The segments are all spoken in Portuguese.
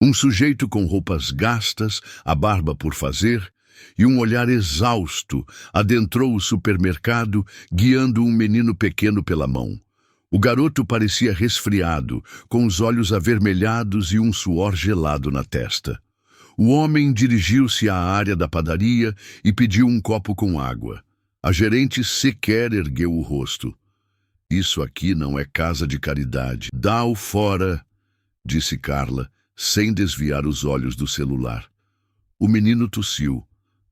Um sujeito com roupas gastas, a barba por fazer, e um olhar exausto adentrou o supermercado, guiando um menino pequeno pela mão. O garoto parecia resfriado, com os olhos avermelhados e um suor gelado na testa. O homem dirigiu-se à área da padaria e pediu um copo com água. A gerente sequer ergueu o rosto. Isso aqui não é casa de caridade. Dá-o fora, disse Carla, sem desviar os olhos do celular. O menino tossiu.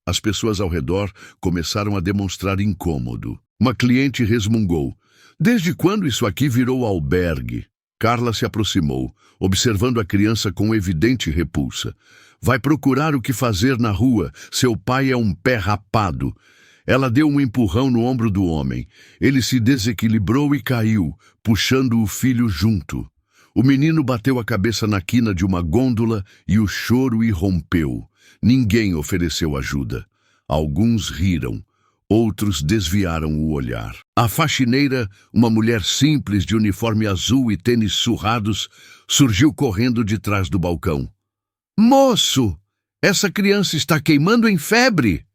As pessoas ao redor começaram a demonstrar incômodo. Uma cliente resmungou. Desde quando isso aqui virou albergue? Carla se aproximou, observando a criança com evidente repulsa. Vai procurar o que fazer na rua. Seu pai é um pé rapado. Ela deu um empurrão no ombro do homem. Ele se desequilibrou e caiu, puxando o filho junto. O menino bateu a cabeça na quina de uma gôndola e o choro irrompeu. Ninguém ofereceu ajuda. Alguns riram. Outros desviaram o olhar. A faxineira, uma mulher simples de uniforme azul e tênis surrados, surgiu correndo de trás do balcão. "Moço, essa criança está queimando em febre!"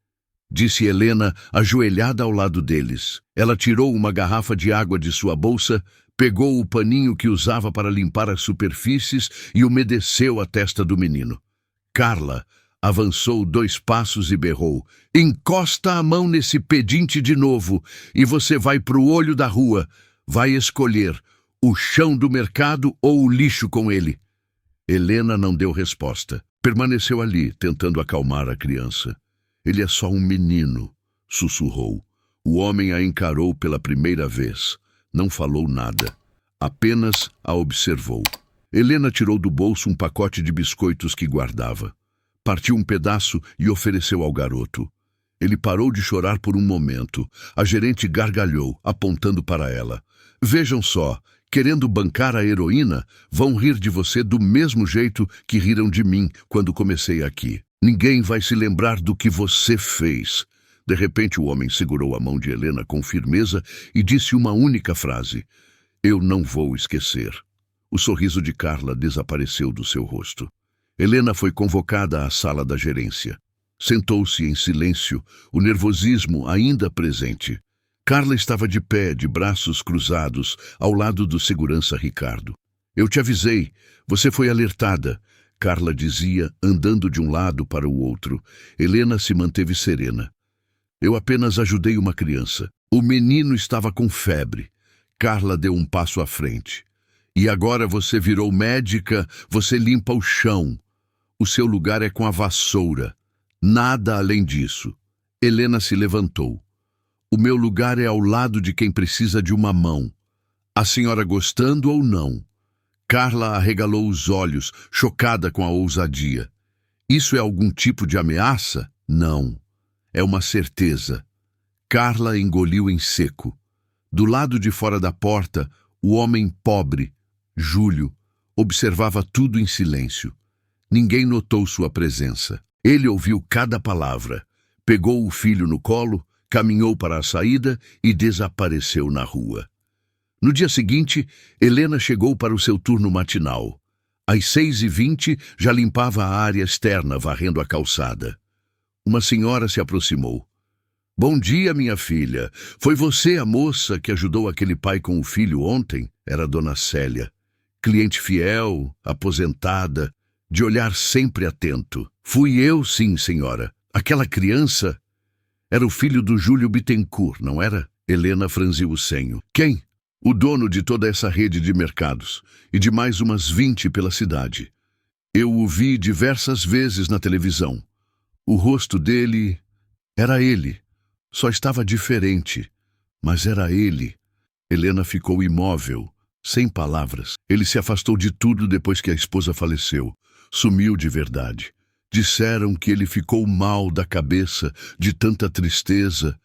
disse Helena, ajoelhada ao lado deles. Ela tirou uma garrafa de água de sua bolsa, pegou o paninho que usava para limpar as superfícies e umedeceu a testa do menino. Carla avançou 2 passos e berrou. "Encosta a mão nesse pedinte de novo e você vai para o olho da rua. Vai escolher o chão do mercado ou o lixo com ele." Helena não deu resposta. Permaneceu ali, tentando acalmar a criança. "Ele é só um menino", sussurrou. O homem a encarou pela primeira vez. Não falou nada. Apenas a observou. Helena tirou do bolso um pacote de biscoitos que guardava. Partiu um pedaço e ofereceu ao garoto. Ele parou de chorar por um momento. A gerente gargalhou, apontando para ela. "Vejam só, querendo bancar a heroína, vão rir de você do mesmo jeito que riram de mim quando comecei aqui. Ninguém vai se lembrar do que você fez." De repente, o homem segurou a mão de Helena com firmeza e disse uma única frase. "Eu não vou esquecer." O sorriso de Carla desapareceu do seu rosto. Helena foi convocada à sala da gerência. Sentou-se em silêncio, o nervosismo ainda presente. Carla estava de pé, de braços cruzados, ao lado do segurança Ricardo. "Eu te avisei, você foi alertada", Carla dizia, andando de um lado para o outro. Helena se manteve serena. "Eu apenas ajudei uma criança. O menino estava com febre." Carla deu um passo à frente. "E agora você virou médica, você limpa o chão. O seu lugar é com a vassoura. Nada além disso." Helena se levantou. "O meu lugar é ao lado de quem precisa de uma mão. A senhora gostando ou não." Carla arregalou os olhos, chocada com a ousadia. "Isso é algum tipo de ameaça?" "Não. É uma certeza." Carla engoliu em seco. Do lado de fora da porta, o homem pobre, Júlio, observava tudo em silêncio. Ninguém notou sua presença. Ele ouviu cada palavra, pegou o filho no colo, caminhou para a saída e desapareceu na rua. No dia seguinte, Helena chegou para o seu turno matinal. Às 6h20, já limpava a área externa, varrendo a calçada. Uma senhora se aproximou. "Bom dia, minha filha. Foi você a moça que ajudou aquele pai com o filho ontem?" Era Dona Célia. Cliente fiel, aposentada, de olhar sempre atento. "Fui eu, sim, senhora. Aquela criança era o filho do Júlio Bittencourt, não era?" Helena franziu o senho. "Quem?" "O dono de toda essa rede de mercados, e de mais umas 20 pela cidade. Eu o vi diversas vezes na televisão. O rosto dele era ele. Só estava diferente, mas era ele." Helena ficou imóvel, sem palavras. Ele se afastou de tudo depois que a esposa faleceu. Sumiu de verdade. Disseram que ele ficou mal da cabeça de tanta tristeza.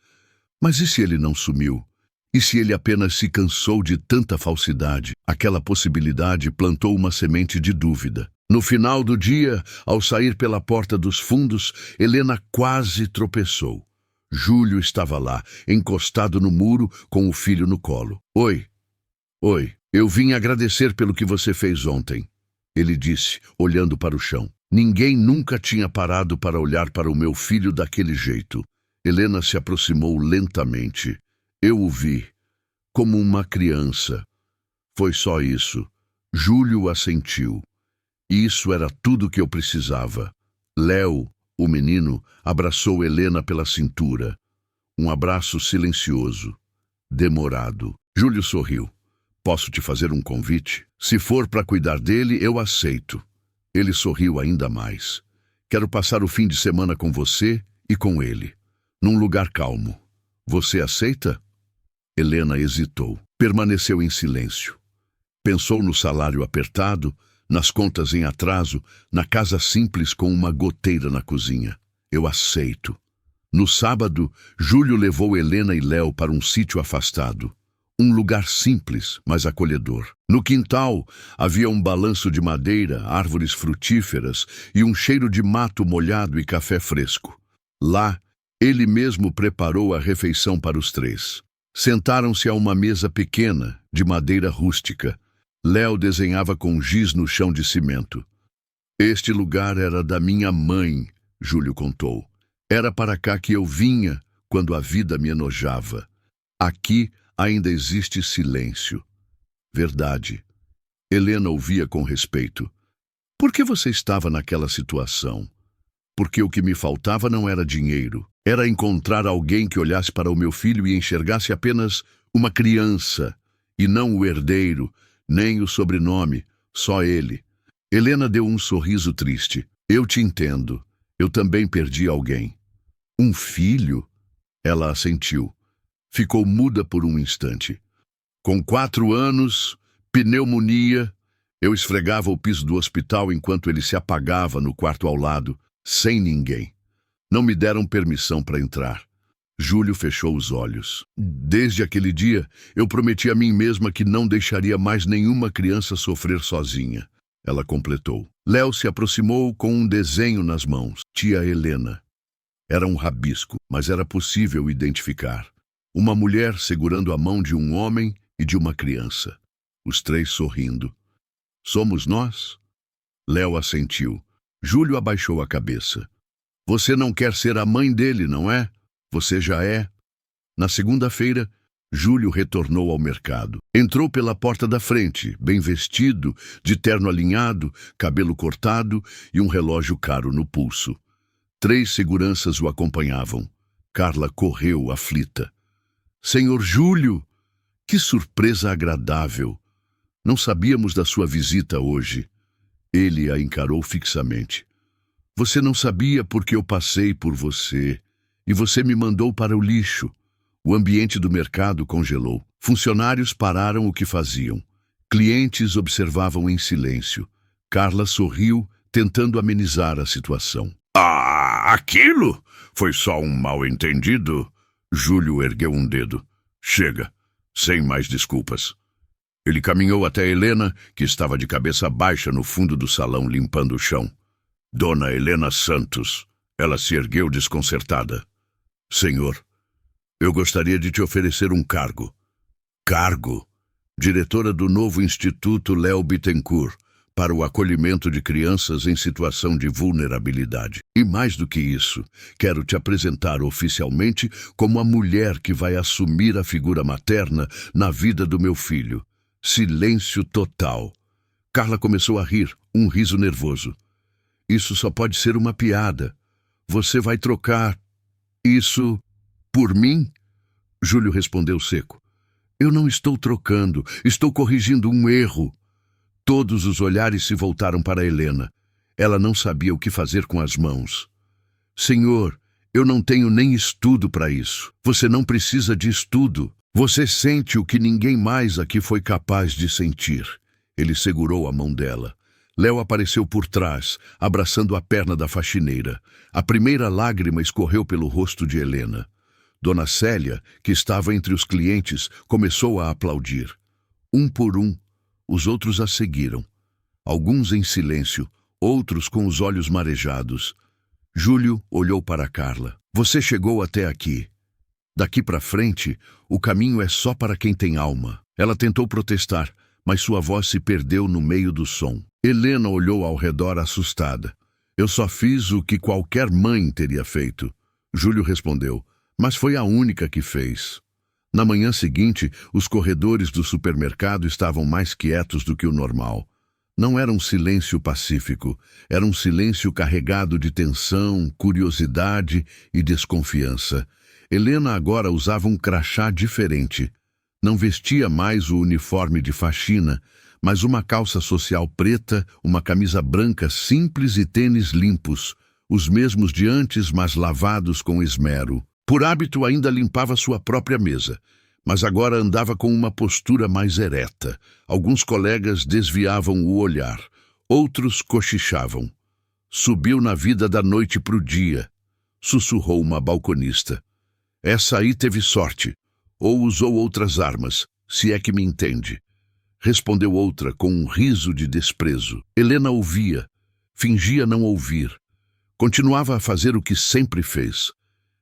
Mas e se ele não sumiu? E se ele apenas se cansou de tanta falsidade? Aquela possibilidade plantou uma semente de dúvida. No final do dia, ao sair pela porta dos fundos, Helena quase tropeçou. Júlio estava lá, encostado no muro, com o filho no colo. Oi, eu vim agradecer pelo que você fez ontem." ele disse, olhando para o chão. Ninguém nunca tinha parado para olhar para o meu filho daquele jeito. Helena se aproximou lentamente. Eu o vi, como uma criança. Foi só isso. Júlio assentiu. Isso era tudo que eu precisava. Léo, o menino, abraçou Helena pela cintura. Um abraço silencioso, demorado. Júlio sorriu. Posso te fazer um convite? Se for para cuidar dele, eu aceito. Ele sorriu ainda mais. Quero passar o fim de semana com você e com ele, num lugar calmo. Você aceita? Helena hesitou. Permaneceu em silêncio. Pensou no salário apertado, nas contas em atraso, na casa simples com uma goteira na cozinha. Eu aceito. No sábado, Júlio levou Helena e Léo para um sítio afastado. Um lugar simples, mas acolhedor. No quintal, havia um balanço de madeira, árvores frutíferas e um cheiro de mato molhado e café fresco. Lá, ele mesmo preparou a refeição para os três. Sentaram-se a uma mesa pequena, de madeira rústica. Léo desenhava com giz no chão de cimento. Este lugar era da minha mãe, Júlio contou. Era para cá que eu vinha quando a vida me enojava. Aqui ainda existe silêncio. Verdade. Helena ouvia com respeito. Por que você estava naquela situação? Porque o que me faltava não era dinheiro. Era encontrar alguém que olhasse para o meu filho e enxergasse apenas uma criança, e não o herdeiro, nem o sobrenome, só ele. Helena deu um sorriso triste. Eu te entendo. Eu também perdi alguém. Um filho? Ela assentiu. Ficou muda por um instante. Com 4 anos, pneumonia, eu esfregava o piso do hospital enquanto ele se apagava no quarto ao lado, sem ninguém. Não me deram permissão para entrar. Júlio fechou os olhos. Desde aquele dia, eu prometi a mim mesma que não deixaria mais nenhuma criança sofrer sozinha. Ela completou. Léo se aproximou com um desenho nas mãos. Tia Helena. Era um rabisco, mas era possível identificar. Uma mulher segurando a mão de um homem e de uma criança. Os três sorrindo. Somos nós? Léo assentiu. Júlio abaixou a cabeça. Você não quer ser a mãe dele, não é? Você já é. Na segunda-feira, Júlio retornou ao mercado. Entrou pela porta da frente, bem vestido, de terno alinhado, cabelo cortado e um relógio caro no pulso. 3 seguranças o acompanhavam. Carla correu, aflita. Senhor Júlio! Que surpresa agradável! Não sabíamos da sua visita hoje. Ele a encarou fixamente. Você não sabia porque eu passei por você, e você me mandou para o lixo. O ambiente do mercado congelou. Funcionários pararam o que faziam. Clientes observavam em silêncio. Carla sorriu, tentando amenizar a situação. Aquilo foi só um mal-entendido. Júlio ergueu um dedo. Chega, sem mais desculpas. Ele caminhou até Helena, que estava de cabeça baixa no fundo do salão limpando o chão. Dona Helena Santos. Ela se ergueu desconcertada. Senhor, eu gostaria de te oferecer um cargo. Cargo? Diretora do novo Instituto Léo Bittencourt, para o acolhimento de crianças em situação de vulnerabilidade. E mais do que isso, quero te apresentar oficialmente como a mulher que vai assumir a figura materna na vida do meu filho. Silêncio total. Carla começou a rir, um riso nervoso. Isso só pode ser uma piada. Você vai trocar isso por mim? Júlio respondeu seco. Eu não estou trocando, estou corrigindo um erro. Todos os olhares se voltaram para Helena. Ela não sabia o que fazer com as mãos. Senhor, eu não tenho nem estudo para isso. Você não precisa de estudo. Você sente o que ninguém mais aqui foi capaz de sentir. Ele segurou a mão dela. Léo apareceu por trás, abraçando a perna da faxineira. A primeira lágrima escorreu pelo rosto de Helena. Dona Célia, que estava entre os clientes, começou a aplaudir. Um por um, os outros a seguiram. Alguns em silêncio, outros com os olhos marejados. Júlio olhou para Carla. Você chegou até aqui. Daqui para frente, o caminho é só para quem tem alma. Ela tentou protestar, mas sua voz se perdeu no meio do som. Helena olhou ao redor assustada. Eu só fiz o que qualquer mãe teria feito. Júlio respondeu, mas foi a única que fez. Na manhã seguinte, os corredores do supermercado estavam mais quietos do que o normal. Não era um silêncio pacífico, era um silêncio carregado de tensão, curiosidade e desconfiança. Helena agora usava um crachá diferente. Não vestia mais o uniforme de faxina, mas uma calça social preta, uma camisa branca simples e tênis limpos, os mesmos de antes, mas lavados com esmero. Por hábito, ainda limpava sua própria mesa, mas agora andava com uma postura mais ereta. Alguns colegas desviavam o olhar, outros cochichavam. Subiu na vida da noite para o dia, sussurrou uma balconista. Essa aí teve sorte, ou usou outras armas, se é que me entende. Respondeu outra com um riso de desprezo. Helena ouvia, fingia não ouvir. Continuava a fazer o que sempre fez.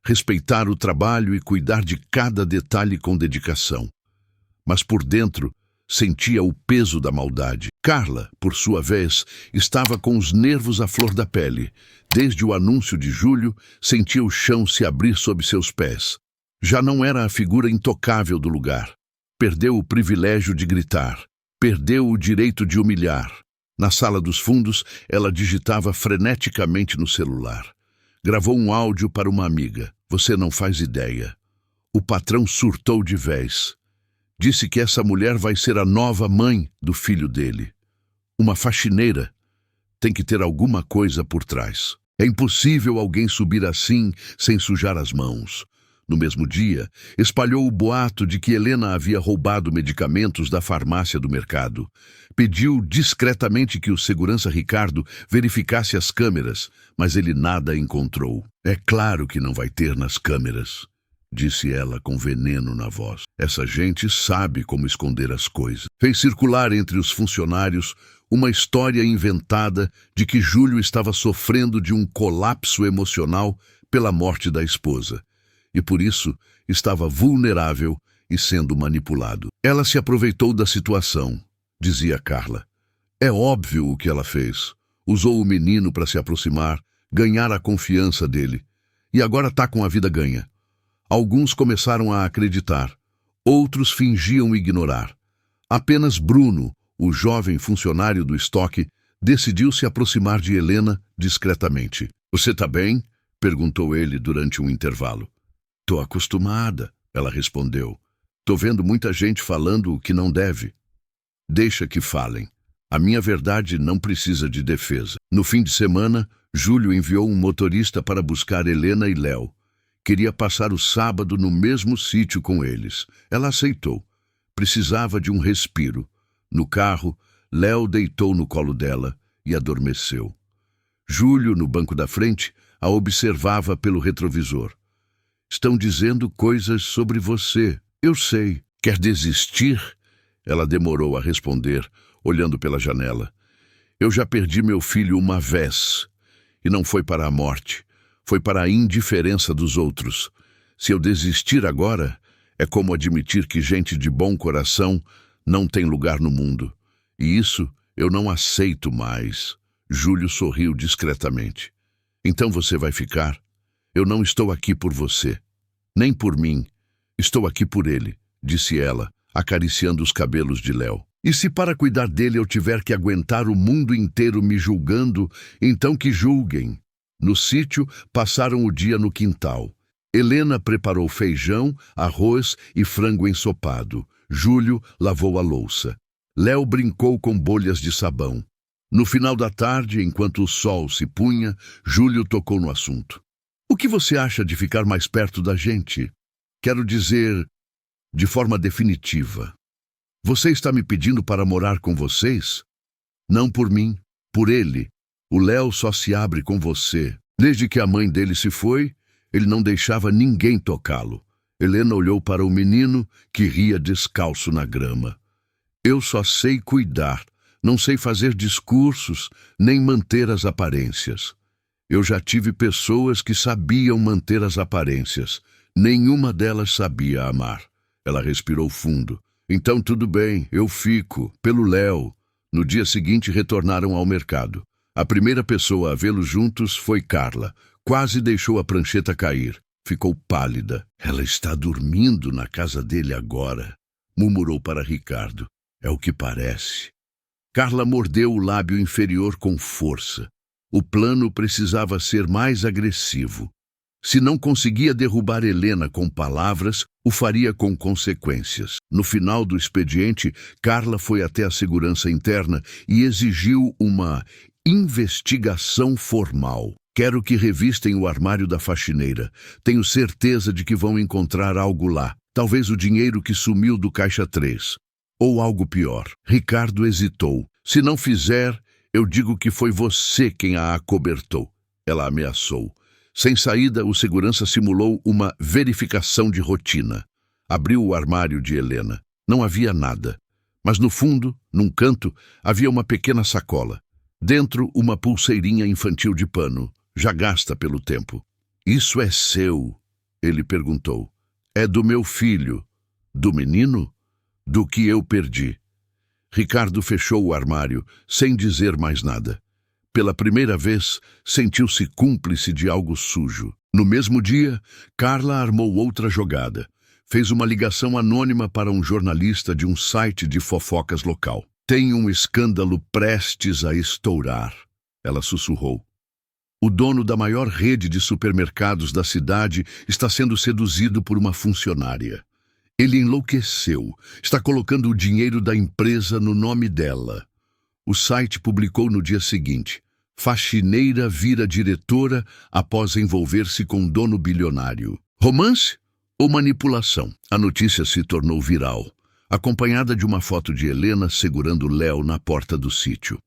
Respeitar o trabalho e cuidar de cada detalhe com dedicação. Mas por dentro, sentia o peso da maldade. Carla, por sua vez, estava com os nervos à flor da pele. Desde o anúncio de Júlio, sentia o chão se abrir sob seus pés. Já não era a figura intocável do lugar. Perdeu o privilégio de gritar. Perdeu o direito de humilhar. Na sala dos fundos, ela digitava freneticamente no celular. Gravou um áudio para uma amiga. Você não faz ideia. O patrão surtou de vez. Disse que essa mulher vai ser a nova mãe do filho dele. Uma faxineira. Tem que ter alguma coisa por trás. É impossível alguém subir assim sem sujar as mãos. No mesmo dia, espalhou o boato de que Helena havia roubado medicamentos da farmácia do mercado. Pediu discretamente que o segurança Ricardo verificasse as câmeras, mas ele nada encontrou. É claro que não vai ter nas câmeras, disse ela com veneno na voz. Essa gente sabe como esconder as coisas. Fez circular entre os funcionários uma história inventada de que Júlio estava sofrendo de um colapso emocional pela morte da esposa. E por isso estava vulnerável e sendo manipulado. Ela se aproveitou da situação, dizia Carla. É óbvio o que ela fez. Usou o menino para se aproximar, ganhar a confiança dele. E agora está com a vida ganha. Alguns começaram a acreditar. Outros fingiam ignorar. Apenas Bruno, o jovem funcionário do estoque, decidiu se aproximar de Helena discretamente. Você está bem? Perguntou ele durante um intervalo. Tô acostumada, ela respondeu. Tô vendo muita gente falando o que não deve. Deixa que falem. A minha verdade não precisa de defesa. No fim de semana, Júlio enviou um motorista para buscar Helena e Léo. Queria passar o sábado no mesmo sítio com eles. Ela aceitou. Precisava de um respiro. No carro, Léo deitou no colo dela e adormeceu. Júlio, no banco da frente, a observava pelo retrovisor. Estão dizendo coisas sobre você. Eu sei. Quer desistir? Ela demorou a responder, olhando pela janela. Eu já perdi meu filho uma vez. E não foi para a morte. Foi para a indiferença dos outros. Se eu desistir agora, é como admitir que gente de bom coração não tem lugar no mundo. E isso eu não aceito mais. Júlio sorriu discretamente. Então você vai ficar? Eu não estou aqui por você. Nem por mim. Estou aqui por ele, disse ela, acariciando os cabelos de Léo. E se para cuidar dele eu tiver que aguentar o mundo inteiro me julgando, então que julguem. No sítio, passaram o dia no quintal. Helena preparou feijão, arroz e frango ensopado. Júlio lavou a louça. Léo brincou com bolhas de sabão. No final da tarde, enquanto o sol se punha, Júlio tocou no assunto. O que você acha de ficar mais perto da gente? Quero dizer, de forma definitiva. Você está me pedindo para morar com vocês? Não por mim, por ele. O Léo só se abre com você. Desde que a mãe dele se foi, ele não deixava ninguém tocá-lo. Helena olhou para o menino que ria descalço na grama. Eu só sei cuidar, não sei fazer discursos, nem manter as aparências. Eu já tive pessoas que sabiam manter as aparências. Nenhuma delas sabia amar. Ela respirou fundo. Então tudo bem, eu fico, pelo Léo. No dia seguinte, retornaram ao mercado. A primeira pessoa a vê-los juntos foi Carla. Quase deixou a prancheta cair. Ficou pálida. Ela está dormindo na casa dele agora, murmurou para Ricardo. É o que parece. Carla mordeu o lábio inferior com força. O plano precisava ser mais agressivo. Se não conseguia derrubar Helena com palavras, o faria com consequências. No final do expediente, Carla foi até a segurança interna e exigiu uma investigação formal. Quero que revistem o armário da faxineira. Tenho certeza de que vão encontrar algo lá. Talvez o dinheiro que sumiu do caixa 3. Ou algo pior. Ricardo hesitou. Se não fizer, eu digo que foi você quem a acobertou. Ela ameaçou. Sem saída, o segurança simulou uma verificação de rotina. Abriu o armário de Helena. Não havia nada. Mas no fundo, num canto, havia uma pequena sacola. Dentro, uma pulseirinha infantil de pano, já gasta pelo tempo. Isso é seu? Ele perguntou. É do meu filho. Do menino? Do que eu perdi. Ricardo fechou o armário, sem dizer mais nada. Pela primeira vez, sentiu-se cúmplice de algo sujo. No mesmo dia, Carla armou outra jogada. Fez uma ligação anônima para um jornalista de um site de fofocas local. Tem um escândalo prestes a estourar, ela sussurrou. O dono da maior rede de supermercados da cidade está sendo seduzido por uma funcionária. Ele enlouqueceu, está colocando o dinheiro da empresa no nome dela. O site publicou no dia seguinte: faxineira vira diretora após envolver-se com dono bilionário. Romance ou manipulação? A notícia se tornou viral, acompanhada de uma foto de Helena segurando Léo na porta do sítio.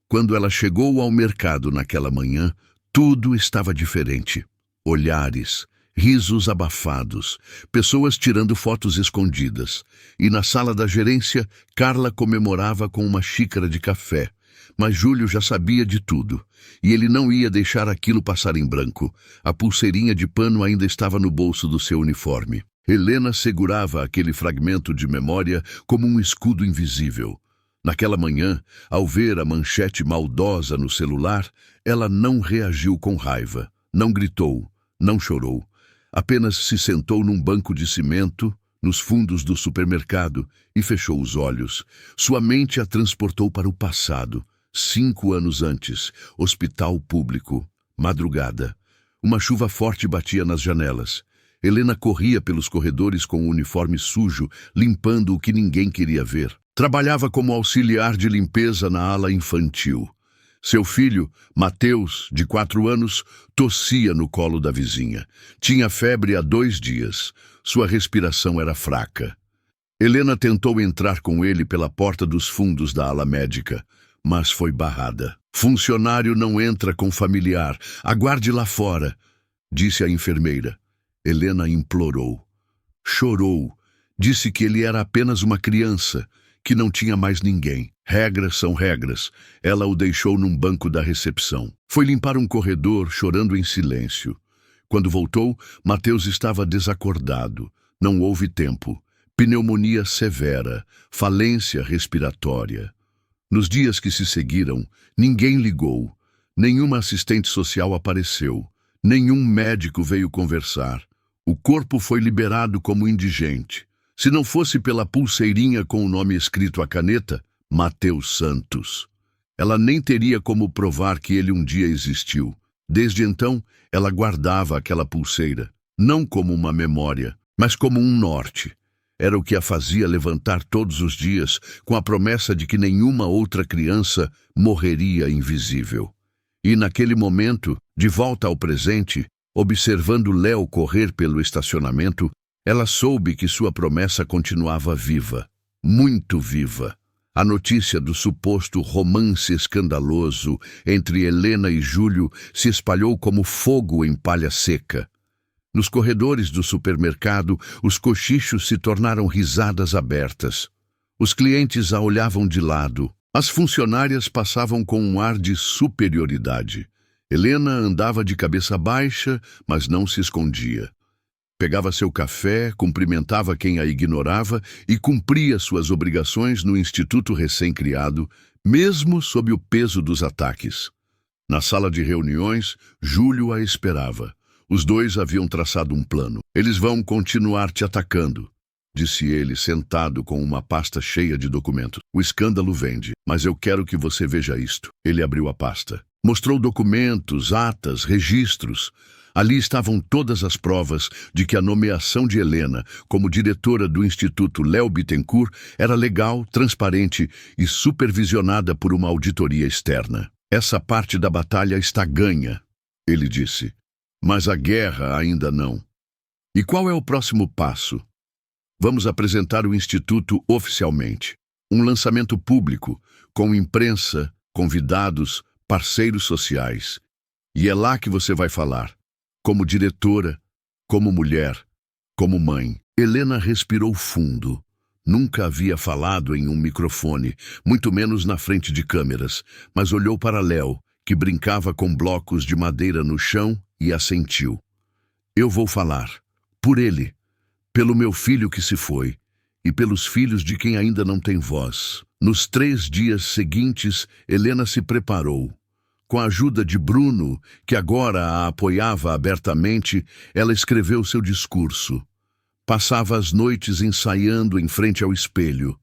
Quando ela chegou ao mercado naquela manhã, tudo estava diferente. Olhares, risos abafados, pessoas tirando fotos escondidas. E na sala da gerência, Carla comemorava com uma xícara de café. Mas Júlio já sabia de tudo, e ele não ia deixar aquilo passar em branco. A pulseirinha de pano ainda estava no bolso do seu uniforme. Helena segurava aquele fragmento de memória como um escudo invisível. Naquela manhã, ao ver a manchete maldosa no celular, ela não reagiu com raiva, não gritou, não chorou. Apenas se sentou num banco de cimento, nos fundos do supermercado, e fechou os olhos. Sua mente a transportou para o passado. 5 anos antes, hospital público, madrugada. Uma chuva forte batia nas janelas. Helena corria pelos corredores com o uniforme sujo, limpando o que ninguém queria ver. Trabalhava como auxiliar de limpeza na ala infantil. Seu filho, Mateus, de 4 anos, tossia no colo da vizinha. Tinha febre há 2 dias. Sua respiração era fraca. Helena tentou entrar com ele pela porta dos fundos da ala médica, mas foi barrada. Funcionário não entra com familiar. Aguarde lá fora, disse a enfermeira. Helena implorou. Chorou. Disse que ele era apenas uma criança, que não tinha mais ninguém. Regras são regras. Ela o deixou num banco da recepção. Foi limpar um corredor, chorando em silêncio. Quando voltou, Mateus estava desacordado. Não houve tempo. Pneumonia severa, falência respiratória. Nos dias que se seguiram, ninguém ligou. Nenhuma assistente social apareceu. Nenhum médico veio conversar. O corpo foi liberado como indigente. Se não fosse pela pulseirinha com o nome escrito à caneta, Mateus Santos. Ela nem teria como provar que ele um dia existiu. Desde então, ela guardava aquela pulseira, não como uma memória, mas como um norte. Era o que a fazia levantar todos os dias com a promessa de que nenhuma outra criança morreria invisível. E naquele momento, de volta ao presente, observando Léo correr pelo estacionamento, ela soube que sua promessa continuava viva, muito viva. A notícia do suposto romance escandaloso entre Helena e Júlio se espalhou como fogo em palha seca. Nos corredores do supermercado, os cochichos se tornaram risadas abertas. Os clientes a olhavam de lado. As funcionárias passavam com um ar de superioridade. Helena andava de cabeça baixa, mas não se escondia. Pegava seu café, cumprimentava quem a ignorava e cumpria suas obrigações no instituto recém-criado, mesmo sob o peso dos ataques. Na sala de reuniões, Júlio a esperava. Os dois haviam traçado um plano. Eles vão continuar te atacando, disse ele, sentado com uma pasta cheia de documentos. O escândalo vende, mas eu quero que você veja isto. Ele abriu a pasta. Mostrou documentos, atas, registros. Ali estavam todas as provas de que a nomeação de Helena como diretora do Instituto Léo Bittencourt era legal, transparente e supervisionada por uma auditoria externa. Essa parte da batalha está ganha, ele disse. Mas a guerra ainda não. E qual é o próximo passo? Vamos apresentar o Instituto oficialmente. Um lançamento público, com imprensa, convidados, parceiros sociais. E é lá que você vai falar. Como diretora, como mulher, como mãe. Helena respirou fundo. Nunca havia falado em um microfone, muito menos na frente de câmeras, mas olhou para Léo, que brincava com blocos de madeira no chão, e assentiu. Eu vou falar. Por ele. Pelo meu filho que se foi. E pelos filhos de quem ainda não tem voz. Nos 3 dias seguintes, Helena se preparou. Com a ajuda de Bruno, que agora a apoiava abertamente, ela escreveu seu discurso. Passava as noites ensaiando em frente ao espelho.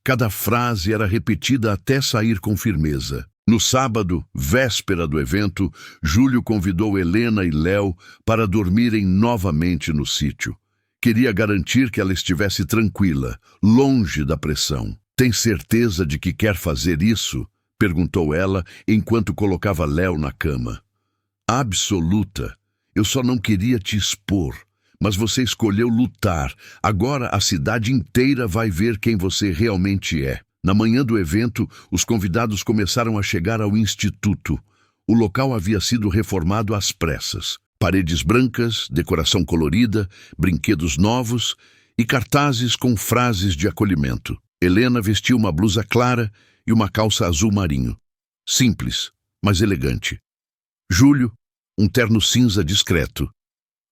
Cada frase era repetida até sair com firmeza. No sábado, véspera do evento, Júlio convidou Helena e Léo para dormirem novamente no sítio. Queria garantir que ela estivesse tranquila, longe da pressão. Tem certeza de que quer fazer isso? Perguntou ela, enquanto colocava Léo na cama. Absoluta. Eu só não queria te expor. Mas você escolheu lutar. Agora a cidade inteira vai ver quem você realmente é. Na manhã do evento, os convidados começaram a chegar ao instituto. O local havia sido reformado às pressas. Paredes brancas, decoração colorida, brinquedos novos e cartazes com frases de acolhimento. Helena vestiu uma blusa clara e uma calça azul marinho. Simples, mas elegante. Júlio, um terno cinza discreto.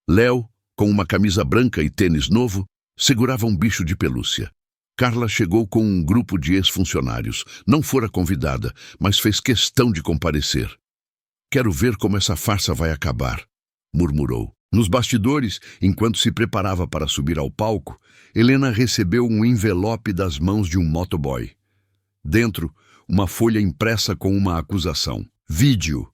Léo, com uma camisa branca e tênis novo, segurava um bicho de pelúcia. Carla chegou com um grupo de ex-funcionários. Não fora convidada, mas fez questão de comparecer. Quero ver como essa farsa vai acabar, murmurou. Nos bastidores, enquanto se preparava para subir ao palco, Helena recebeu um envelope das mãos de um motoboy. Dentro, uma folha impressa com uma acusação. Vídeo.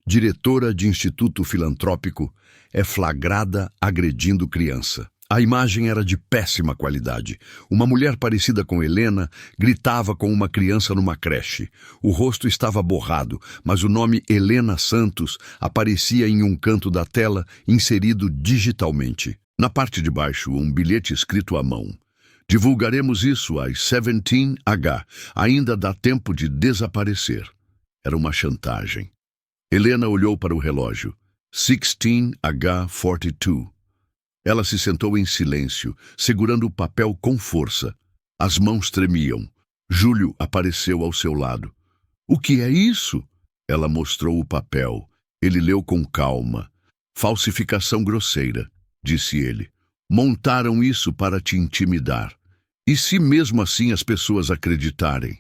Diretora de Instituto Filantrópico é flagrada agredindo criança. A imagem era de péssima qualidade. Uma mulher parecida com Helena gritava com uma criança numa creche. O rosto estava borrado, mas o nome Helena Santos aparecia em um canto da tela, inserido digitalmente. Na parte de baixo, um bilhete escrito à mão. Divulgaremos isso às 17h. Ainda dá tempo de desaparecer. Era uma chantagem. Helena olhou para o relógio. 16h42. Ela se sentou em silêncio, segurando o papel com força. As mãos tremiam. Júlio apareceu ao seu lado. O que é isso? Ela mostrou o papel. Ele leu com calma. Falsificação grosseira, disse ele. Montaram isso para te intimidar. E se mesmo assim as pessoas acreditarem?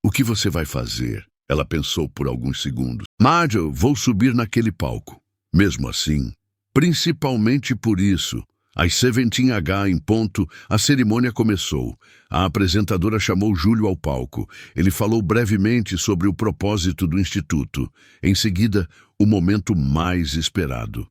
O que você vai fazer? Ela pensou por alguns segundos. Marge, vou subir naquele palco. Mesmo assim, principalmente por isso, às 17h em ponto, a cerimônia começou. A apresentadora chamou Júlio ao palco. Ele falou brevemente sobre o propósito do Instituto. Em seguida, o momento mais esperado.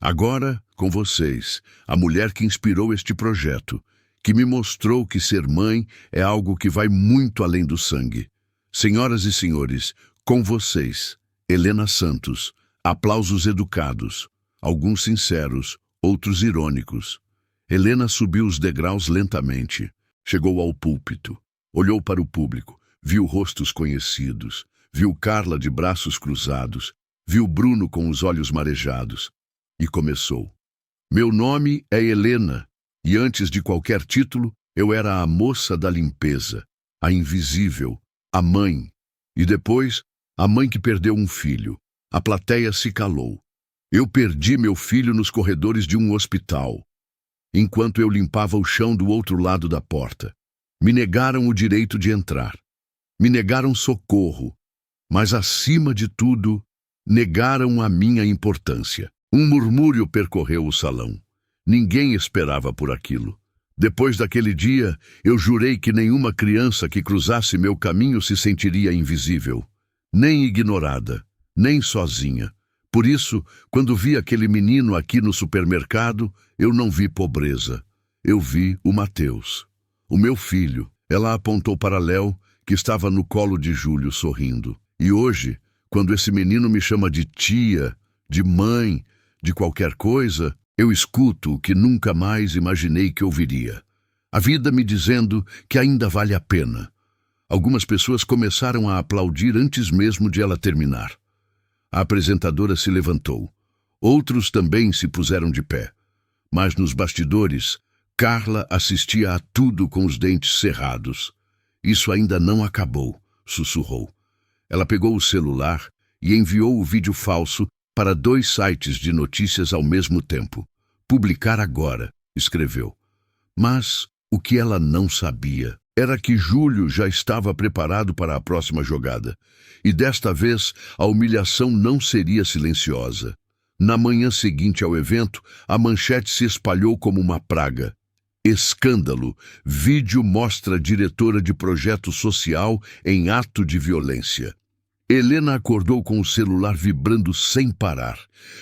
Agora, com vocês, a mulher que inspirou este projeto, que me mostrou que ser mãe é algo que vai muito além do sangue. Senhoras e senhores, com vocês, Helena Santos. Aplausos educados, alguns sinceros, outros irônicos. Helena subiu os degraus lentamente. Chegou ao púlpito. Olhou para o público. Viu rostos conhecidos. Viu Carla de braços cruzados. Viu Bruno com os olhos marejados. E começou. Meu nome é Helena, e antes de qualquer título, eu era a moça da limpeza, a invisível, a mãe. E depois, a mãe que perdeu um filho. A plateia se calou. Eu perdi meu filho nos corredores de um hospital, enquanto eu limpava o chão do outro lado da porta. Me negaram o direito de entrar. Me negaram socorro, mas, acima de tudo, negaram a minha importância. Um murmúrio percorreu o salão. Ninguém esperava por aquilo. Depois daquele dia, eu jurei que nenhuma criança que cruzasse meu caminho se sentiria invisível, nem ignorada, nem sozinha. Por isso, quando vi aquele menino aqui no supermercado, eu não vi pobreza. Eu vi o Mateus, o meu filho. Ela apontou para Léo, que estava no colo de Júlio, sorrindo. E hoje, quando esse menino me chama de tia, de mãe, de qualquer coisa, eu escuto o que nunca mais imaginei que ouviria. A vida me dizendo que ainda vale a pena. Algumas pessoas começaram a aplaudir antes mesmo de ela terminar. A apresentadora se levantou. Outros também se puseram de pé. Mas nos bastidores, Carla assistia a tudo com os dentes cerrados. Isso ainda não acabou, sussurrou. Ela pegou o celular e enviou o vídeo falso para 2 sites de notícias ao mesmo tempo. Publicar agora, escreveu. Mas o que ela não sabia era que Júlio já estava preparado para a próxima jogada. E desta vez, a humilhação não seria silenciosa. Na manhã seguinte ao evento, a manchete se espalhou como uma praga. Escândalo. Vídeo mostra diretora de projeto social em ato de violência. Helena acordou com o celular vibrando sem parar.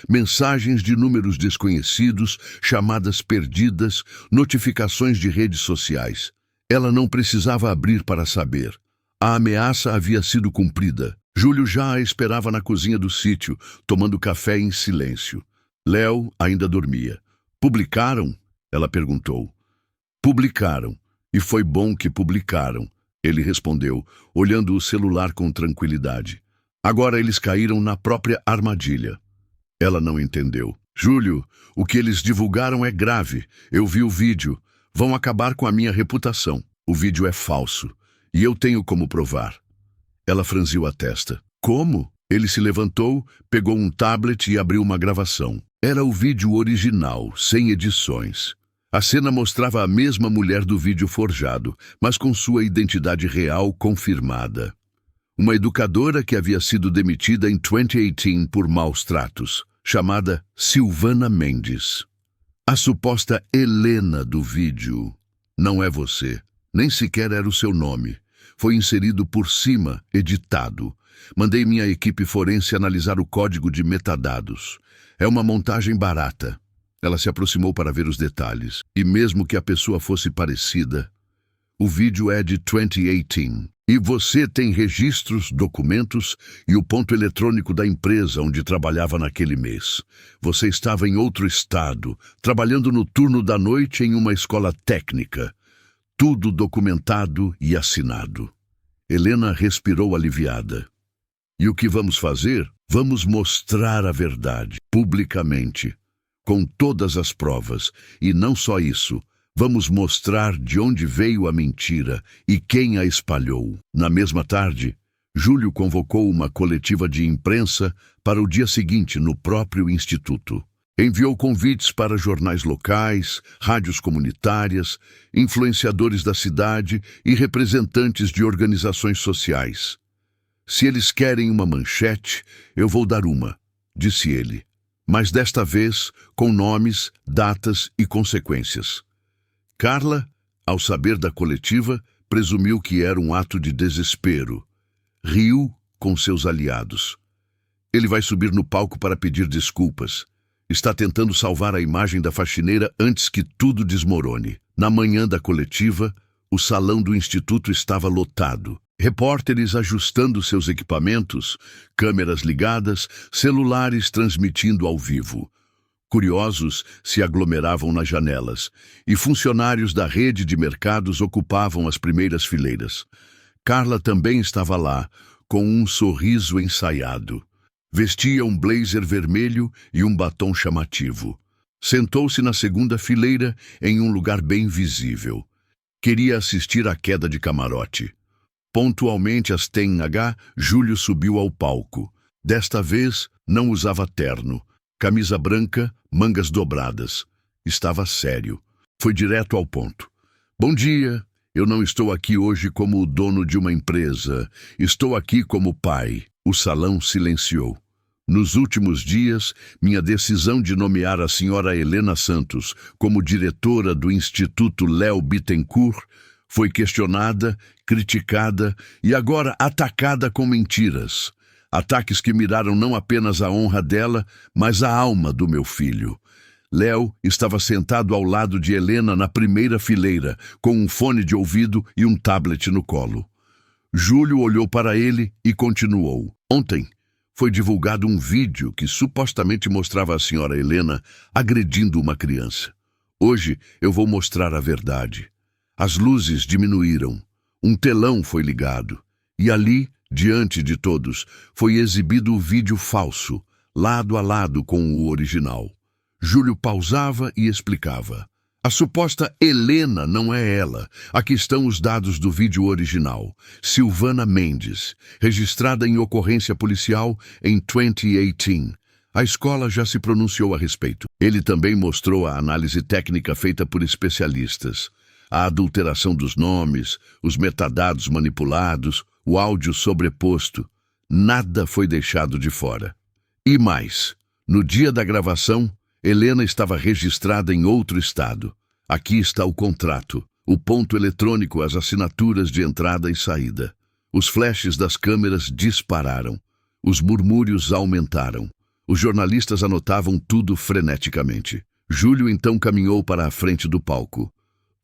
Mensagens de números desconhecidos, chamadas perdidas, notificações de redes sociais. Ela não precisava abrir para saber. A ameaça havia sido cumprida. Júlio já a esperava na cozinha do sítio, tomando café em silêncio. Léo ainda dormia. Publicaram? Ela perguntou. Publicaram. E foi bom que publicaram. Ele respondeu, olhando o celular com tranquilidade. Agora eles caíram na própria armadilha. Ela não entendeu. Júlio, o que eles divulgaram é grave. Eu vi o vídeo. Vão acabar com a minha reputação. O vídeo é falso. E eu tenho como provar. Ela franziu a testa. Como? Ele se levantou, pegou um tablet e abriu uma gravação. Era o vídeo original, sem edições. A cena mostrava a mesma mulher do vídeo forjado, mas com sua identidade real confirmada. Uma educadora que havia sido demitida em 2018 por maus tratos, chamada Silvana Mendes. A suposta Helena do vídeo não é você, nem sequer era o seu nome. Foi inserido por cima, editado. Mandei minha equipe forense analisar o código de metadados. É uma montagem barata. Ela se aproximou para ver os detalhes. E mesmo que a pessoa fosse parecida, o vídeo é de 2018. E você tem registros, documentos e o ponto eletrônico da empresa onde trabalhava naquele mês. Você estava em outro estado, trabalhando no turno da noite em uma escola técnica. Tudo documentado e assinado. Helena respirou aliviada. E o que vamos fazer? Vamos mostrar a verdade, publicamente, com todas as provas. E não só isso, vamos mostrar de onde veio a mentira e quem a espalhou. Na mesma tarde, Júlio convocou uma coletiva de imprensa para o dia seguinte no próprio instituto. Enviou convites para jornais locais, rádios comunitárias, influenciadores da cidade e representantes de organizações sociais. Se eles querem uma manchete, eu vou dar uma, disse ele. Mas desta vez com nomes, datas e consequências. Carla, ao saber da coletiva, presumiu que era um ato de desespero. Riu com seus aliados. Ele vai subir no palco para pedir desculpas. Está tentando salvar a imagem da faxineira antes que tudo desmorone. Na manhã da coletiva, o salão do instituto estava lotado. Repórteres ajustando seus equipamentos, câmeras ligadas, celulares transmitindo ao vivo. Curiosos se aglomeravam nas janelas, e funcionários da rede de mercados ocupavam as primeiras fileiras. Carla também estava lá, com um sorriso ensaiado. Vestia um blazer vermelho e um batom chamativo. Sentou-se na segunda fileira, em um lugar bem visível. Queria assistir à queda de camarote. Pontualmente às 10h, Júlio subiu ao palco. Desta vez, não usava terno. Camisa branca, mangas dobradas. Estava sério. Foi direto ao ponto. Bom dia. Eu não estou aqui hoje como o dono de uma empresa. Estou aqui como pai. O salão silenciou. Nos últimos dias, minha decisão de nomear a senhora Helena Santos como diretora do Instituto Léo Bittencourt foi questionada, criticada e agora atacada com mentiras. Ataques que miraram não apenas a honra dela, mas a alma do meu filho. Léo estava sentado ao lado de Helena na primeira fileira, com um fone de ouvido e um tablet no colo. Júlio olhou para ele e continuou. Ontem foi divulgado um vídeo que supostamente mostrava a senhora Helena agredindo uma criança. Hoje eu vou mostrar a verdade. As luzes diminuíram. Um telão foi ligado. E ali, diante de todos, foi exibido o vídeo falso, lado a lado com o original. Júlio pausava e explicava. A suposta Helena não é ela. Aqui estão os dados do vídeo original. Silvana Mendes, registrada em ocorrência policial em 2018. A escola já se pronunciou a respeito. Ele também mostrou a análise técnica feita por especialistas. A adulteração dos nomes, os metadados manipulados, o áudio sobreposto. Nada foi deixado de fora. E mais, no dia da gravação, Helena estava registrada em outro estado. Aqui está o contrato, o ponto eletrônico, as assinaturas de entrada e saída. Os flashes das câmeras dispararam. Os murmúrios aumentaram. Os jornalistas anotavam tudo freneticamente. Júlio então caminhou para a frente do palco.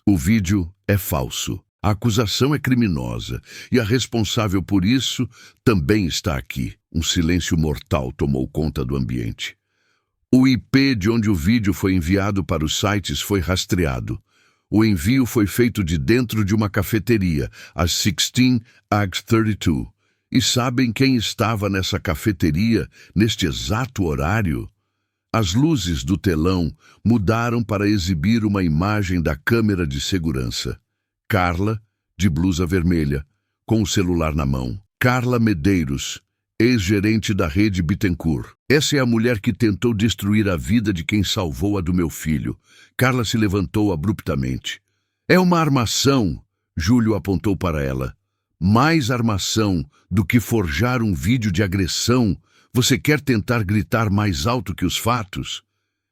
O vídeo é falso. A acusação é criminosa e a responsável por isso também está aqui. Um silêncio mortal tomou conta do ambiente. O IP de onde o vídeo foi enviado para os sites foi rastreado. O envio foi feito de dentro de uma cafeteria, às 16 Ag 32. E sabem quem estava nessa cafeteria neste exato horário? As luzes do telão mudaram para exibir uma imagem da câmera de segurança. Carla, de blusa vermelha, com o celular na mão. Carla Medeiros, ex-gerente da rede Bittencourt. Essa é a mulher que tentou destruir a vida de quem salvou a do meu filho. Carla se levantou abruptamente. É uma armação, Júlio apontou para ela. Mais armação do que forjar um vídeo de agressão. Você quer tentar gritar mais alto que os fatos?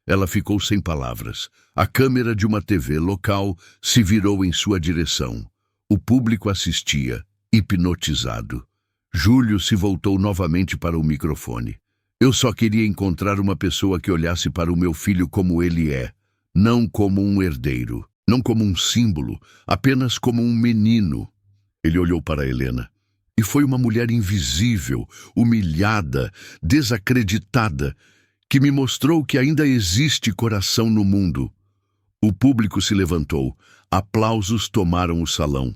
Ela ficou sem palavras. A câmera de uma TV local se virou em sua direção. O público assistia, hipnotizado. Júlio se voltou novamente para o microfone. Eu só queria encontrar uma pessoa que olhasse para o meu filho como ele é, não como um herdeiro, não como um símbolo, apenas como um menino. Ele olhou para Helena. E foi uma mulher invisível, humilhada, desacreditada, que me mostrou que ainda existe coração no mundo. O público se levantou. Aplausos tomaram o salão.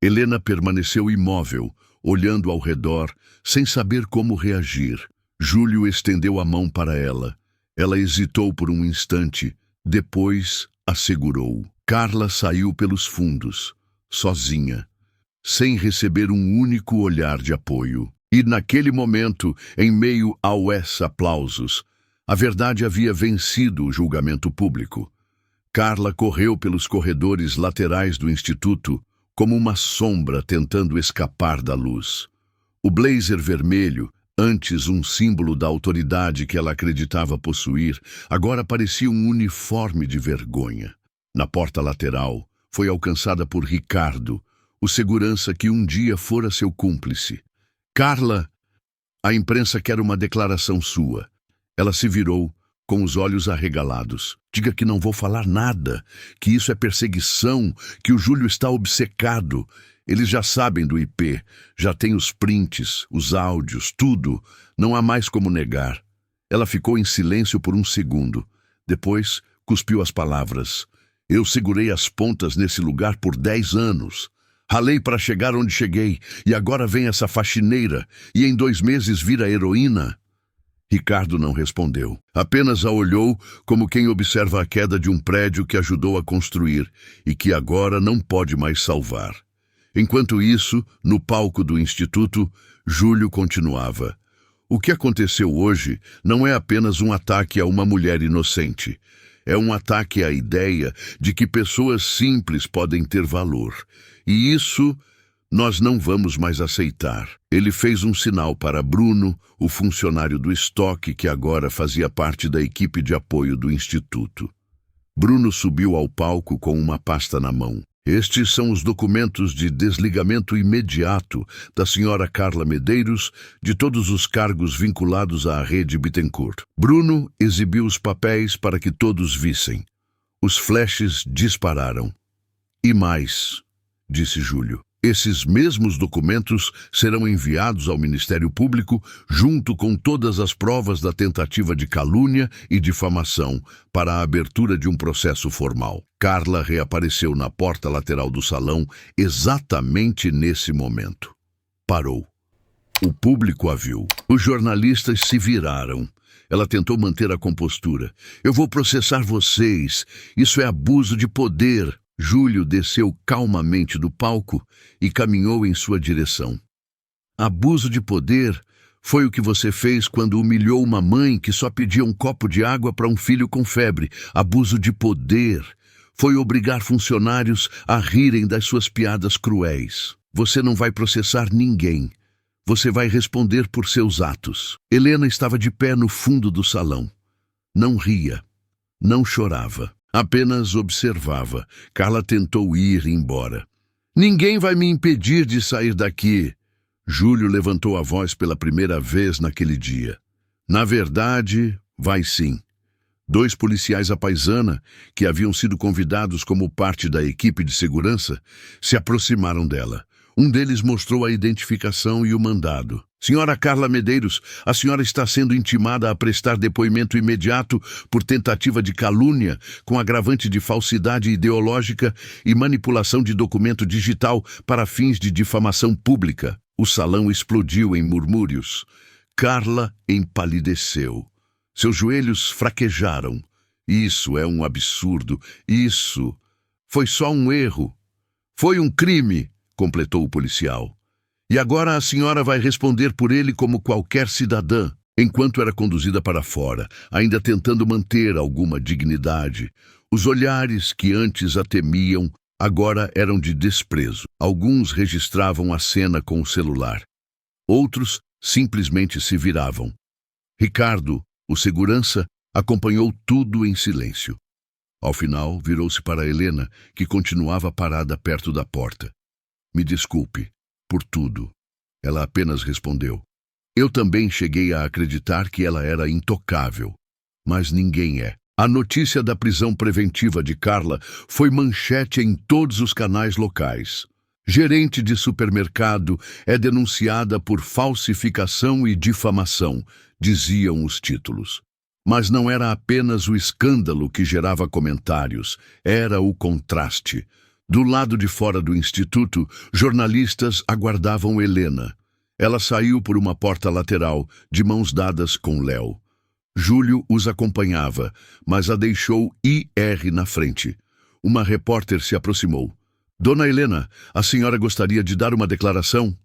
Helena permaneceu imóvel, olhando ao redor, sem saber como reagir. Júlio estendeu a mão para ela. Ela hesitou por um instante, depois a segurou. Carla saiu pelos fundos, sozinha, sem receber um único olhar de apoio. E naquele momento, em meio aos aplausos, a verdade havia vencido o julgamento público. Carla correu pelos corredores laterais do instituto, como uma sombra tentando escapar da luz. O blazer vermelho, antes um símbolo da autoridade que ela acreditava possuir, agora parecia um uniforme de vergonha. Na porta lateral, foi alcançada por Ricardo, o segurança que um dia fora seu cúmplice. Carla, a imprensa quer uma declaração sua. Ela se virou, com os olhos arregalados. Diga que não vou falar nada, que isso é perseguição, que o Júlio está obcecado. Eles já sabem do IP, já têm os prints, os áudios, tudo. Não há mais como negar. Ela ficou em silêncio por um segundo. Depois, cuspiu as palavras. Eu segurei as pontas nesse lugar por 10 anos. Ralei para chegar onde cheguei, e agora vem essa faxineira, e em 2 meses vira heroína. Ricardo não respondeu. Apenas a olhou como quem observa a queda de um prédio que ajudou a construir e que agora não pode mais salvar. Enquanto isso, no palco do instituto, Júlio continuava. O que aconteceu hoje não é apenas um ataque a uma mulher inocente. É um ataque à ideia de que pessoas simples podem ter valor. E isso nós não vamos mais aceitar. Ele fez um sinal para Bruno, o funcionário do estoque que agora fazia parte da equipe de apoio do Instituto. Bruno subiu ao palco com uma pasta na mão. Estes são os documentos de desligamento imediato da senhora Carla Medeiros de todos os cargos vinculados à rede Bittencourt. Bruno exibiu os papéis para que todos vissem. Os flashes dispararam. E mais, disse Júlio. Esses mesmos documentos serão enviados ao Ministério Público junto com todas as provas da tentativa de calúnia e difamação para a abertura de um processo formal. Carla reapareceu na porta lateral do salão exatamente nesse momento. Parou. O público a viu. Os jornalistas se viraram. Ela tentou manter a compostura. Eu vou processar vocês. Isso é abuso de poder. Júlio desceu calmamente do palco e caminhou em sua direção. Abuso de poder foi o que você fez quando humilhou uma mãe que só pedia um copo de água para um filho com febre. Abuso de poder foi obrigar funcionários a rirem das suas piadas cruéis. Você não vai processar ninguém. Você vai responder por seus atos. Helena estava de pé no fundo do salão. Não ria, não chorava. Apenas observava. Carla tentou ir embora. Ninguém vai me impedir de sair daqui. Júlio levantou a voz pela primeira vez naquele dia. Na verdade, vai sim. 2 policiais à paisana, que haviam sido convidados como parte da equipe de segurança, se aproximaram dela. Um deles mostrou a identificação e o mandado. Senhora Carla Medeiros, a senhora está sendo intimada a prestar depoimento imediato por tentativa de calúnia, com agravante de falsidade ideológica e manipulação de documento digital para fins de difamação pública. O salão explodiu em murmúrios. Carla empalideceu. Seus joelhos fraquejaram. Isso é um absurdo. Isso foi só um erro. Foi um crime, completou o policial. E agora a senhora vai responder por ele como qualquer cidadã. Enquanto era conduzida para fora, ainda tentando manter alguma dignidade, os olhares que antes a temiam agora eram de desprezo. Alguns registravam a cena com o celular. Outros simplesmente se viravam. Ricardo, o segurança, acompanhou tudo em silêncio. Ao final, virou-se para Helena, que continuava parada perto da porta. Me desculpe por tudo. Ela apenas respondeu. Eu também cheguei a acreditar que ela era intocável, mas ninguém é. A notícia da prisão preventiva de Carla foi manchete em todos os canais locais. Gerente de supermercado é denunciada por falsificação e difamação, diziam os títulos. Mas não era apenas o escândalo que gerava comentários, era o contraste. Do lado de fora do instituto, jornalistas aguardavam Helena. Ela saiu por uma porta lateral, de mãos dadas com Léo. Júlio os acompanhava, mas a deixou ir na frente. Uma repórter se aproximou. Dona Helena, a senhora gostaria de dar uma declaração?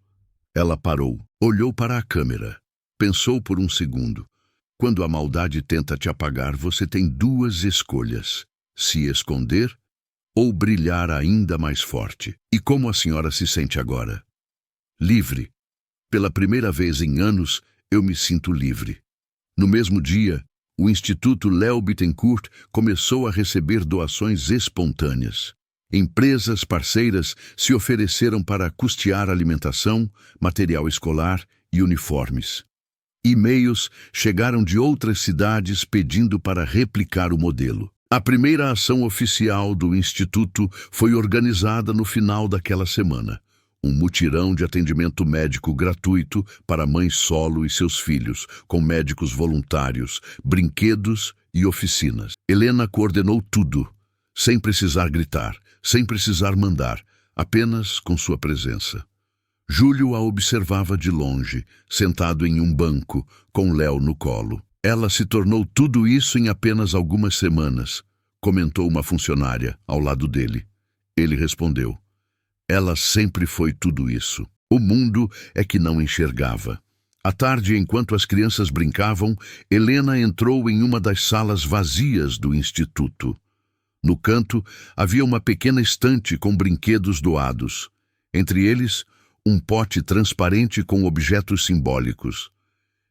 Ela parou, olhou para a câmera. Pensou por um segundo. Quando a maldade tenta te apagar, você tem 2 escolhas. Se esconder ou brilhar ainda mais forte. E como a senhora se sente agora? Livre. Pela primeira vez em anos, eu me sinto livre. No mesmo dia, o Instituto Léo Bittencourt começou a receber doações espontâneas. Empresas parceiras se ofereceram para custear alimentação, material escolar e uniformes. E-mails chegaram de outras cidades pedindo para replicar o modelo. A primeira ação oficial do Instituto foi organizada no final daquela semana. Um mutirão de atendimento médico gratuito para mães solo e seus filhos, com médicos voluntários, brinquedos e oficinas. Helena coordenou tudo, sem precisar gritar, sem precisar mandar, apenas com sua presença. Júlio a observava de longe, sentado em um banco, com Léo no colo. Ela se tornou tudo isso em apenas algumas semanas, comentou uma funcionária ao lado dele. Ele respondeu. Ela sempre foi tudo isso. O mundo é que não enxergava. À tarde, enquanto as crianças brincavam, Helena entrou em uma das salas vazias do instituto. No canto, havia uma pequena estante com brinquedos doados. Entre eles, um pote transparente com objetos simbólicos.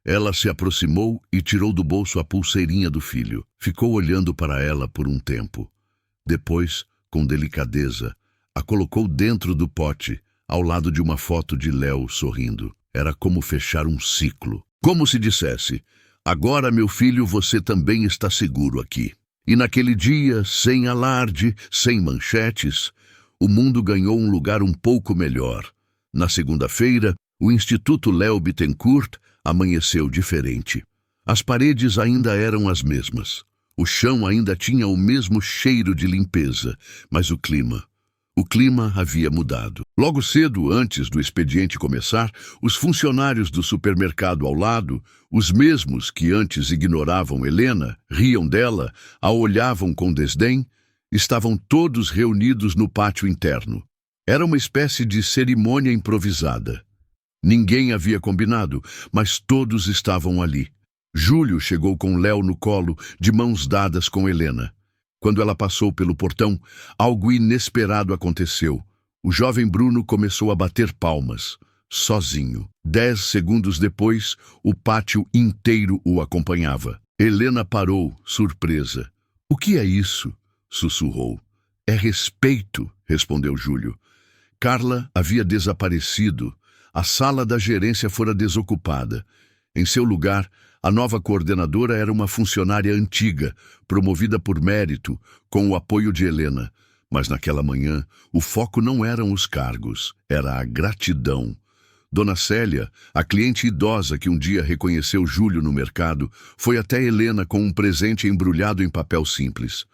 Ela se aproximou e tirou do bolso a pulseirinha do filho. Ficou olhando para ela por um tempo. Depois, com delicadeza, a colocou dentro do pote, ao lado de uma foto de Léo sorrindo. Era como fechar um ciclo. Como se dissesse: agora, meu filho, você também está seguro aqui. E naquele dia, sem alarde, sem manchetes, o mundo ganhou um lugar um pouco melhor. Na segunda-feira, o Instituto Léo Bittencourt amanheceu diferente. As paredes ainda eram as mesmas. O chão ainda tinha o mesmo cheiro de limpeza, mas o clima havia mudado. Logo cedo, antes do expediente começar, os funcionários do supermercado ao lado, os mesmos que antes ignoravam Helena, riam dela, a olhavam com desdém, estavam todos reunidos no pátio interno. Era uma espécie de cerimônia improvisada. Ninguém havia combinado, mas todos estavam ali. Júlio chegou com Léo no colo, de mãos dadas com Helena. Quando ela passou pelo portão, algo inesperado aconteceu. O jovem Bruno começou a bater palmas, sozinho. 10 segundos depois, o pátio inteiro o acompanhava. Helena parou, surpresa. "O que é isso?" sussurrou. "É respeito", respondeu Júlio. Carla havia desaparecido. A sala da gerência fora desocupada. Em seu lugar, a nova coordenadora era uma funcionária antiga, promovida por mérito, com o apoio de Helena. Mas naquela manhã, o foco não eram os cargos, era a gratidão. Dona Célia, a cliente idosa que um dia reconheceu Júlio no mercado, foi até Helena com um presente embrulhado em papel simples.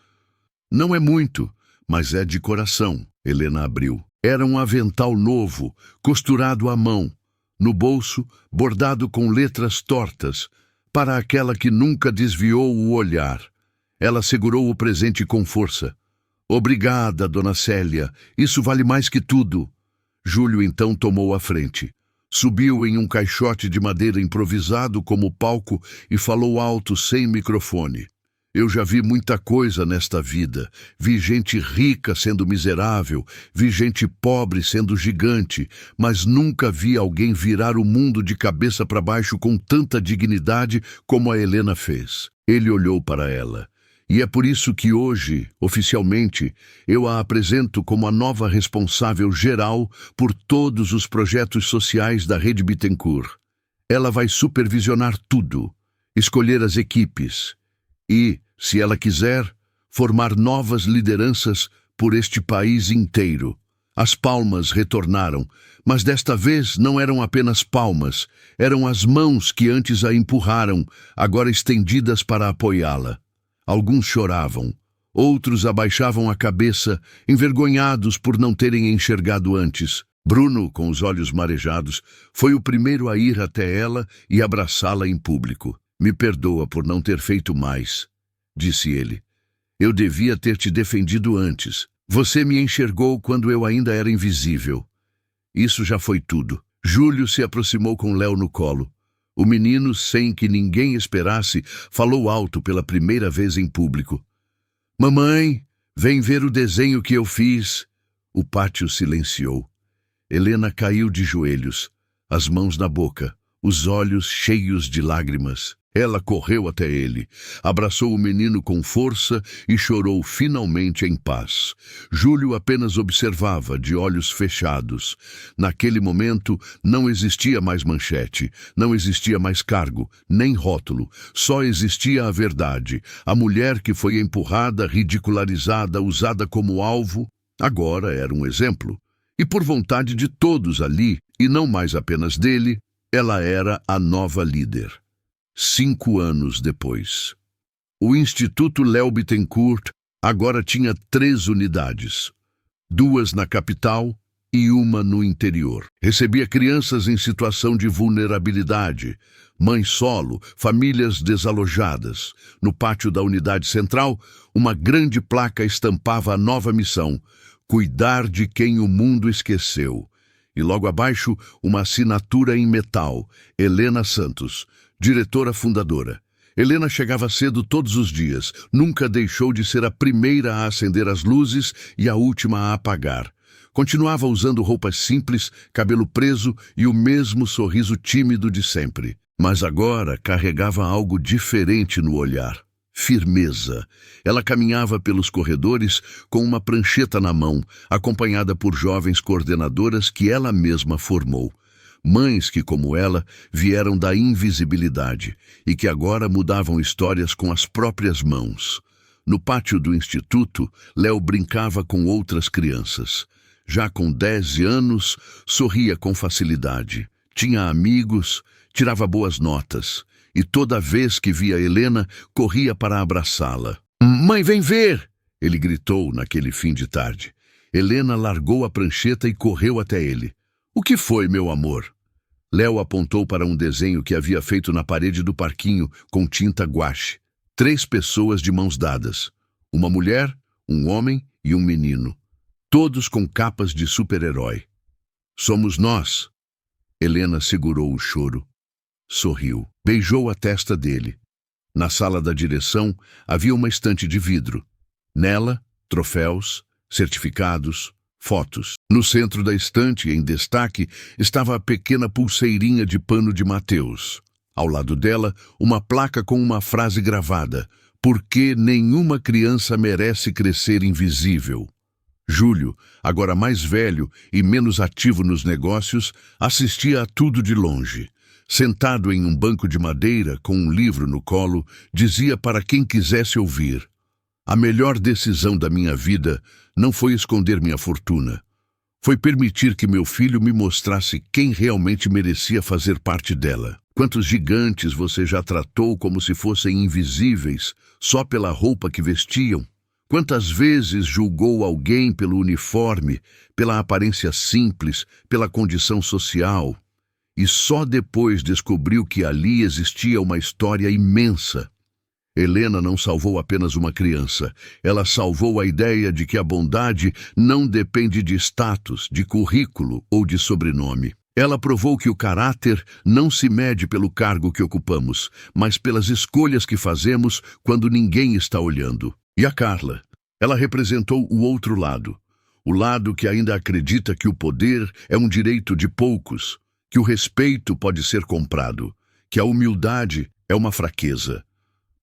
"Não é muito, mas é de coração", Helena abriu. Era um avental novo, costurado à mão. No bolso, bordado com letras tortas, para aquela que nunca desviou o olhar. Ela segurou o presente com força. "Obrigada, Dona Célia, isso vale mais que tudo." Júlio então tomou a frente. Subiu em um caixote de madeira improvisado como palco e falou alto sem microfone. "Eu já vi muita coisa nesta vida. Vi gente rica sendo miserável, vi gente pobre sendo gigante, mas nunca vi alguém virar o mundo de cabeça para baixo com tanta dignidade como a Helena fez." Ele olhou para ela. "E é por isso que hoje, oficialmente, eu a apresento como a nova responsável geral por todos os projetos sociais da Rede Bittencourt. Ela vai supervisionar tudo, escolher as equipes e, se ela quiser, formar novas lideranças por este país inteiro." As palmas retornaram, mas desta vez não eram apenas palmas, eram as mãos que antes a empurraram, agora estendidas para apoiá-la. Alguns choravam, outros abaixavam a cabeça, envergonhados por não terem enxergado antes. Bruno, com os olhos marejados, foi o primeiro a ir até ela e abraçá-la em público. "Me perdoa por não ter feito mais", disse ele. "Eu devia ter te defendido antes. Você me enxergou quando eu ainda era invisível." Isso já foi tudo. Júlio se aproximou com Léo no colo. O menino, sem que ninguém esperasse, falou alto pela primeira vez em público. "Mamãe, vem ver o desenho que eu fiz." O pátio silenciou. Helena caiu de joelhos, as mãos na boca, os olhos cheios de lágrimas. Ela correu até ele, abraçou o menino com força e chorou finalmente em paz. Júlio apenas observava, de olhos fechados. Naquele momento, não existia mais manchete, não existia mais cargo, nem rótulo. Só existia a verdade. A mulher que foi empurrada, ridicularizada, usada como alvo, agora era um exemplo. E por vontade de todos ali, e não mais apenas dele, ela era a nova líder. 5 anos depois. O Instituto Léo Bittencourt agora tinha 3 unidades, 2 na capital e uma no interior. Recebia crianças em situação de vulnerabilidade, mães solo, famílias desalojadas. No pátio da unidade central, uma grande placa estampava a nova missão: cuidar de quem o mundo esqueceu. E logo abaixo, uma assinatura em metal: Helena Santos, diretora fundadora. Helena chegava cedo todos os dias, nunca deixou de ser a primeira a acender as luzes e a última a apagar. Continuava usando roupas simples, cabelo preso e o mesmo sorriso tímido de sempre. Mas agora carregava algo diferente no olhar. Firmeza. Ela caminhava pelos corredores com uma prancheta na mão, acompanhada por jovens coordenadoras que ela mesma formou. Mães que, como ela, vieram da invisibilidade e que agora mudavam histórias com as próprias mãos. No pátio do instituto, Léo brincava com outras crianças. Já com 10 anos, sorria com facilidade. Tinha amigos, tirava boas notas. E toda vez que via Helena, corria para abraçá-la. "Mãe, vem ver!" ele gritou naquele fim de tarde. Helena largou a prancheta e correu até ele. "O que foi, meu amor?" Léo apontou para um desenho que havia feito na parede do parquinho com tinta guache. 3 pessoas de mãos dadas. Uma mulher, um homem e um menino. Todos com capas de super-herói. "Somos nós." Helena segurou o choro. Sorriu. Beijou a testa dele. Na sala da direção havia uma estante de vidro. Nela, troféus, certificados, fotos. No centro da estante, em destaque, estava a pequena pulseirinha de pano de Mateus. Ao lado dela, uma placa com uma frase gravada: "Porque nenhuma criança merece crescer invisível." Júlio, agora mais velho e menos ativo nos negócios, assistia a tudo de longe. Sentado em um banco de madeira, com um livro no colo, dizia para quem quisesse ouvir: "A melhor decisão da minha vida não foi esconder minha fortuna. Foi permitir que meu filho me mostrasse quem realmente merecia fazer parte dela. Quantos gigantes você já tratou como se fossem invisíveis, só pela roupa que vestiam? Quantas vezes julgou alguém pelo uniforme, pela aparência simples, pela condição social? E só depois descobriu que ali existia uma história imensa." Helena não salvou apenas uma criança. Ela salvou a ideia de que a bondade não depende de status, de currículo ou de sobrenome. Ela provou que o caráter não se mede pelo cargo que ocupamos, mas pelas escolhas que fazemos quando ninguém está olhando. E a Carla? Ela representou o outro lado. O lado que ainda acredita que o poder é um direito de poucos, que o respeito pode ser comprado, que a humildade é uma fraqueza.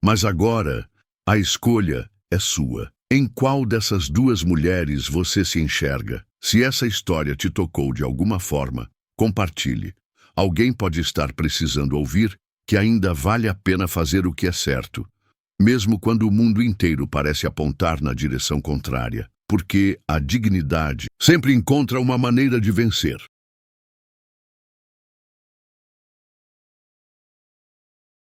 Mas agora, a escolha é sua. Em qual dessas 2 mulheres você se enxerga? Se essa história te tocou de alguma forma, compartilhe. Alguém pode estar precisando ouvir que ainda vale a pena fazer o que é certo, mesmo quando o mundo inteiro parece apontar na direção contrária, porque a dignidade sempre encontra uma maneira de vencer.